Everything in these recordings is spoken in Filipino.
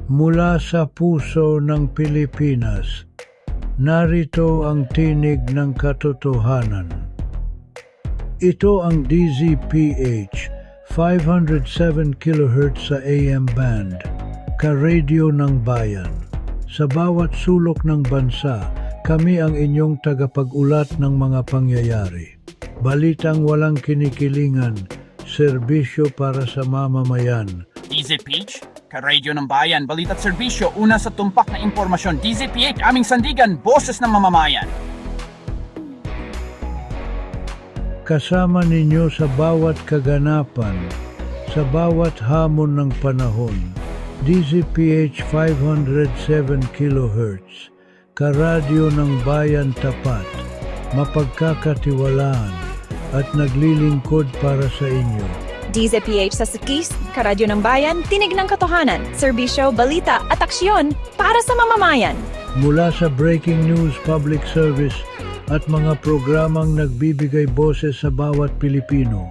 Mula sa puso ng Pilipinas, narito ang tinig ng katotohanan. Ito ang DZPH 507 kHz sa AM band, ka-radio ng bayan. Sa bawat sulok ng bansa, kami ang inyong tagapag-ulat ng mga pangyayari. Balitang walang kinikilingan, serbisyo para sa mamamayan. DZPH, ka-radio ng bayan, balita't serbisyo, una sa tumpak na impormasyon. DZPH, aming sandigan, boses ng mamamayan. Kasama ninyo sa bawat kaganapan, sa bawat hamon ng panahon. DZPH 507 kHz, ka-radio ng bayan tapat, mapagkakatiwalaan, at naglilingkod para sa inyo. DZPH sa Sikis, ka-radio ng bayan, tinig ng katotohanan, serbisyo, balita at aksyon para sa mamamayan. Mula sa breaking news, public service, at mga programang nagbibigay boses sa bawat Pilipino,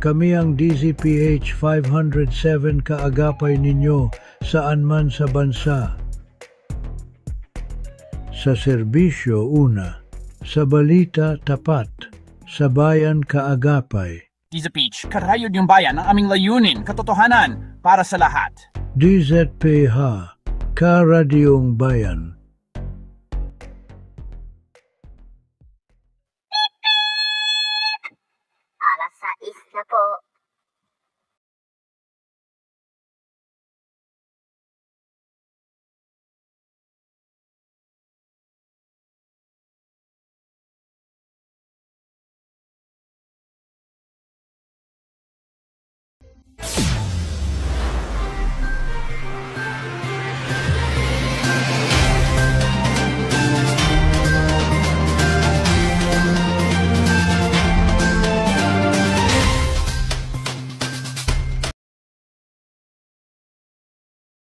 kami ang DZPH 507 kaagapay ninyo saan man sa bansa. Sa serbisyo una, sa balita tapat, sa bayan kaagapay. DZPH, ka-radio ng bayan, ang aming layunin, katotohanan para sa lahat. DZPH, ka-radyong bayan. Alas 6 na po.